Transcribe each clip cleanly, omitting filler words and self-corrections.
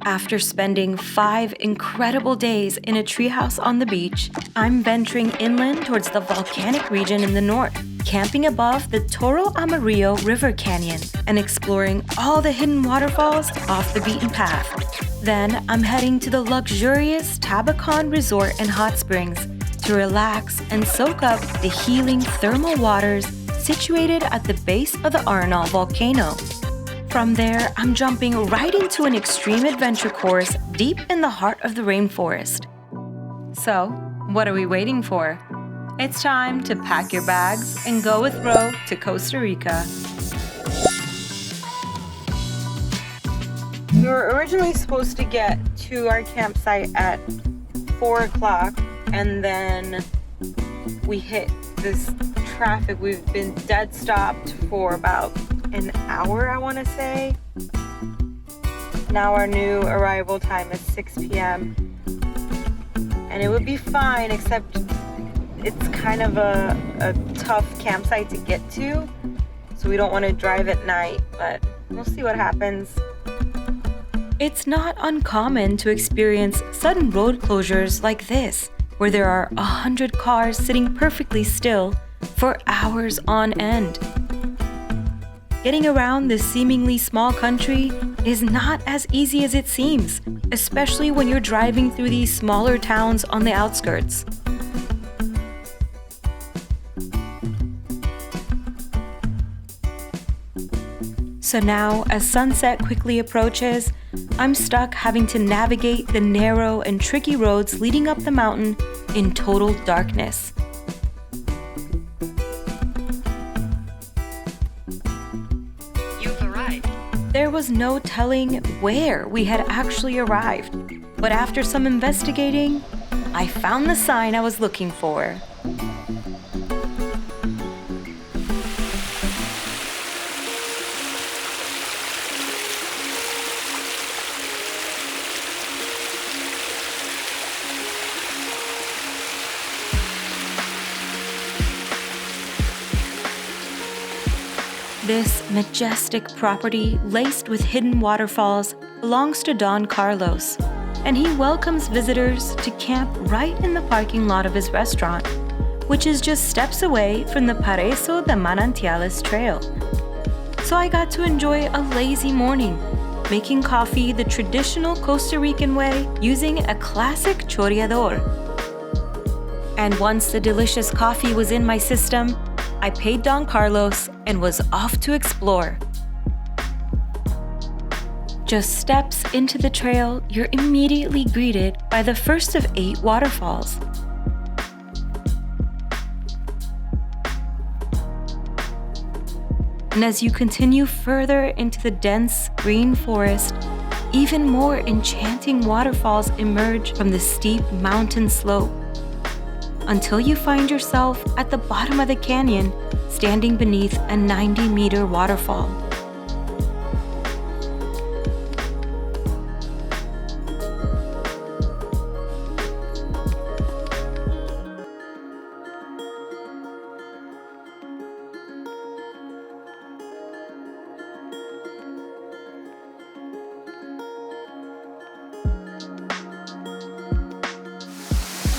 After spending 5 incredible days in a treehouse on the beach, I'm venturing inland towards the volcanic region in the north, camping above the Toro Amarillo River Canyon and exploring all the hidden waterfalls off the beaten path. Then I'm heading to the luxurious Tabacon Resort and Hot Springs to relax and soak up the healing thermal waters situated at the base of the Arenal volcano. From there, I'm jumping right into an extreme adventure course deep in the heart of the rainforest. So, what are we waiting for? It's time to pack your bags and go with Ro to Costa Rica. We were originally supposed to get to our campsite at 4 o'clock, and then we hit this traffic. We've been dead stopped for about an hour, I want to say. Now our new arrival time is 6 p.m. and it would be fine, except it's kind of a tough campsite to get to, so we don't want to drive at night, but we'll see what happens. It's not uncommon to experience sudden road closures like this, where there are 100 cars sitting perfectly still for hours on end. Getting around this seemingly small country is not as easy as it seems, especially when you're driving through these smaller towns on the outskirts. So now, as sunset quickly approaches, I'm stuck having to navigate the narrow and tricky roads leading up the mountain in total darkness. There was no telling where we had actually arrived, but after some investigating, I found the sign I was looking for. This majestic property, laced with hidden waterfalls, belongs to Don Carlos, and he welcomes visitors to camp right in the parking lot of his restaurant, which is just steps away from the Paraiso de Manantiales trail. So I got to enjoy a lazy morning, making coffee the traditional Costa Rican way using a classic chorreador. And once the delicious coffee was in my system, I paid Don Carlos and was off to explore. Just steps into the trail, you're immediately greeted by the first of 8 waterfalls. And as you continue further into the dense green forest, even more enchanting waterfalls emerge from the steep mountain slope, until you find yourself at the bottom of the canyon, standing beneath a 90-meter waterfall.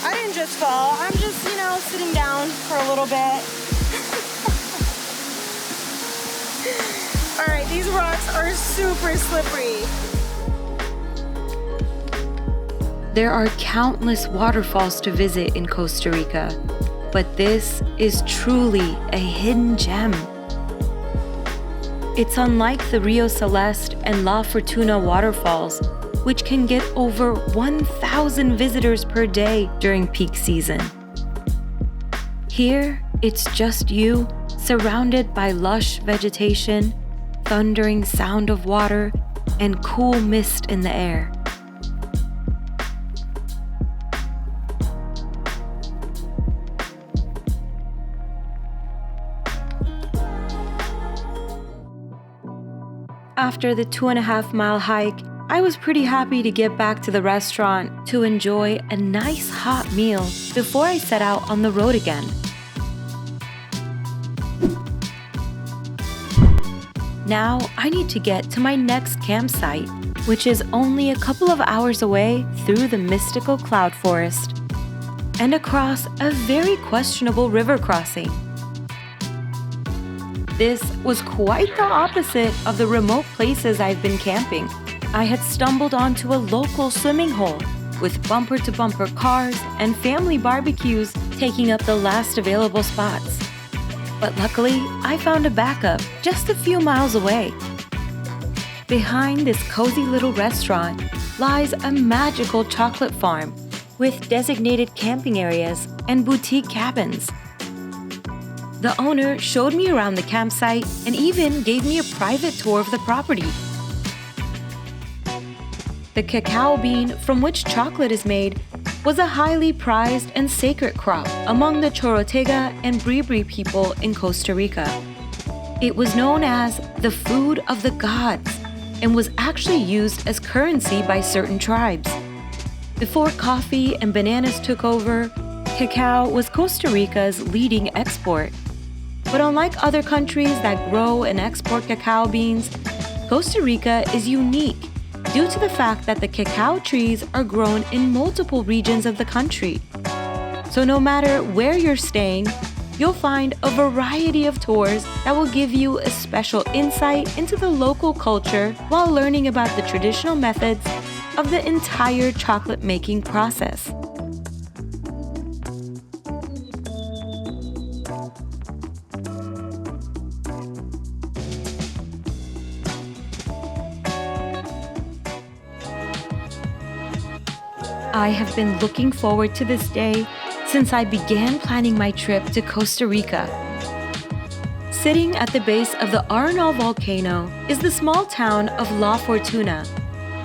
I didn't just fall. I'm just, sitting down for a little bit. All right, these rocks are super slippery. There are countless waterfalls to visit in Costa Rica, but this is truly a hidden gem. It's unlike the Rio Celeste and La Fortuna waterfalls, which can get over 1,000 visitors per day during peak season. Here, it's just you, surrounded by lush vegetation, thundering sound of water, and cool mist in the air. After the 2.5-mile hike, I was pretty happy to get back to the restaurant to enjoy a nice hot meal before I set out on the road again. Now I need to get to my next campsite, which is only a couple of hours away through the mystical cloud forest and across a very questionable river crossing. This was quite the opposite of the remote places I've been camping. I had stumbled onto a local swimming hole with bumper-to-bumper cars and family barbecues taking up the last available spots. But luckily, I found a backup just a few miles away. Behind this cozy little restaurant lies a magical chocolate farm with designated camping areas and boutique cabins. The owner showed me around the campsite and even gave me a private tour of the property. The cacao bean from which chocolate is made was a highly prized and sacred crop among the Cholocate and Bribri people in Costa Rica. It was known as the food of the gods and was actually used as currency by certain tribes. Before coffee and bananas took over, cacao was Costa Rica's leading export. But unlike other countries that grow and export cacao beans, Costa Rica is unique due to the fact that the cacao trees are grown in multiple regions of the country. So no matter where you're staying, you'll find a variety of tours that will give you a special insight into the local culture while learning about the traditional methods of the entire chocolate making process. I have been looking forward to this day since I began planning my trip to Costa Rica. Sitting at the base of the Arenal volcano is the small town of La Fortuna,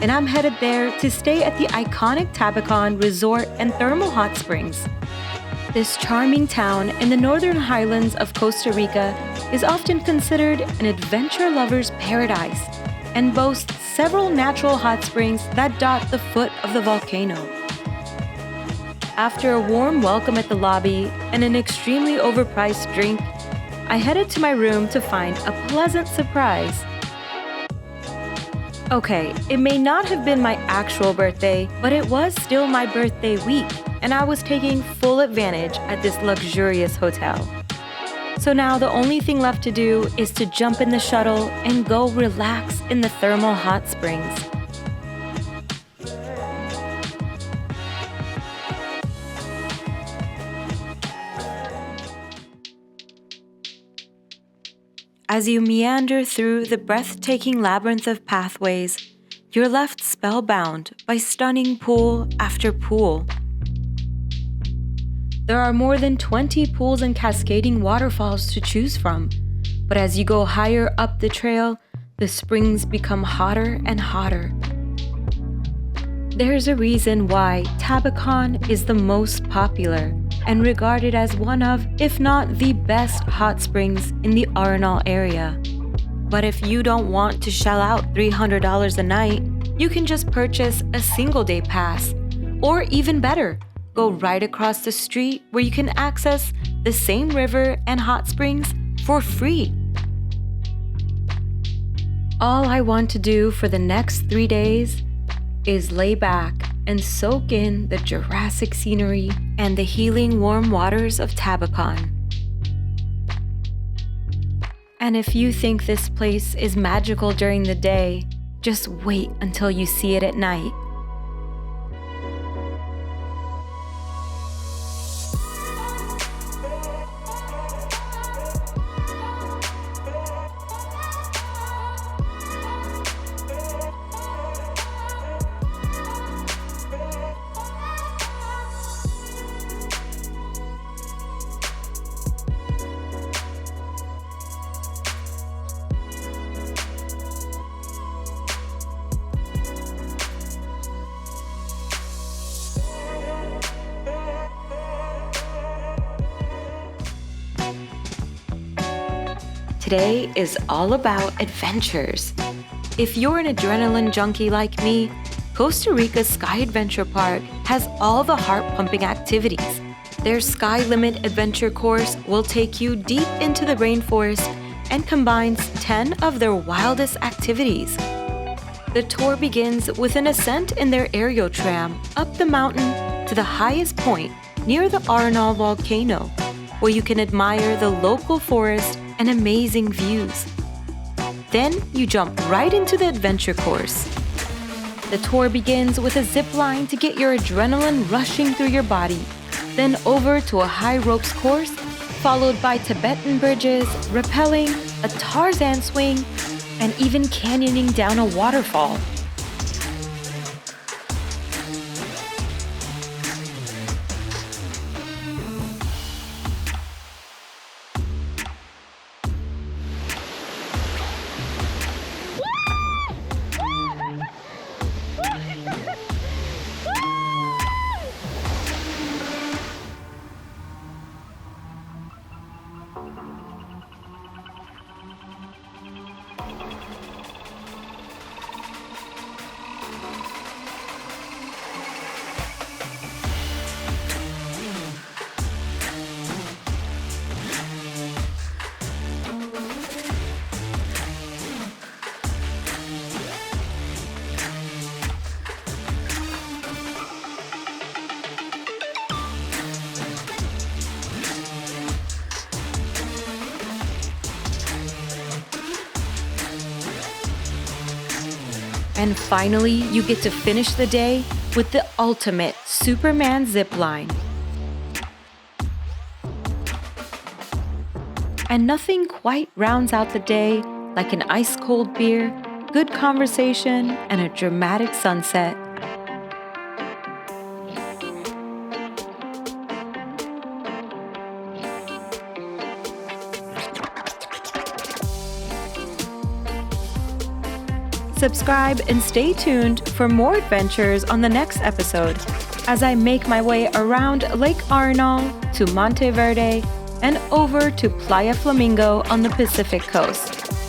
and I'm headed there to stay at the iconic Tabacon Resort and Thermal Hot Springs. This charming town in the northern highlands of Costa Rica is often considered an adventure lover's paradise and boasts several natural hot springs that dot the foot of the volcano. After a warm welcome at the lobby and an extremely overpriced drink, I headed to my room to find a pleasant surprise. Okay, it may not have been my actual birthday, but it was still my birthday week, and I was taking full advantage at this luxurious hotel. So now the only thing left to do is to jump in the shuttle and go relax in the thermal hot springs. As you meander through the breathtaking labyrinth of pathways, you're left spellbound by stunning pool after pool. There are more than 20 pools and cascading waterfalls to choose from, but as you go higher up the trail, the springs become hotter and hotter. There's a reason why Tabacon is the most popular and regarded as one of, if not the best hot springs in the Arenal area. But if you don't want to shell out $300 a night, you can just purchase a single-day pass, or even better, go right across the street where you can access the same river and hot springs for free. All I want to do for the next 3 days is lay back and soak in the Jurassic scenery and the healing warm waters of Tabacon. And if you think this place is magical during the day, just wait until you see it at night. Today is all about adventures. If you're an adrenaline junkie like me, Costa Rica's Sky Adventure Park has all the heart-pumping activities. Their Sky Limit Adventure course will take you deep into the rainforest and combines 10 of their wildest activities. The tour begins with an ascent in their aerial tram up the mountain to the highest point near the Arenal volcano, where you can admire the local forest and amazing views. Then you jump right into the adventure course. The tour begins with a zip line to get your adrenaline rushing through your body, then over to a high ropes course, followed by Tibetan bridges, rappelling, a Tarzan swing, and even canyoning down a waterfall. And finally, you get to finish the day with the ultimate Superman zipline. And nothing quite rounds out the day like an ice-cold beer, good conversation, and a dramatic sunset. Subscribe and stay tuned for more adventures on the next episode as I make my way around Lake Arenal to Monteverde and over to Playa Flamingo on the Pacific coast.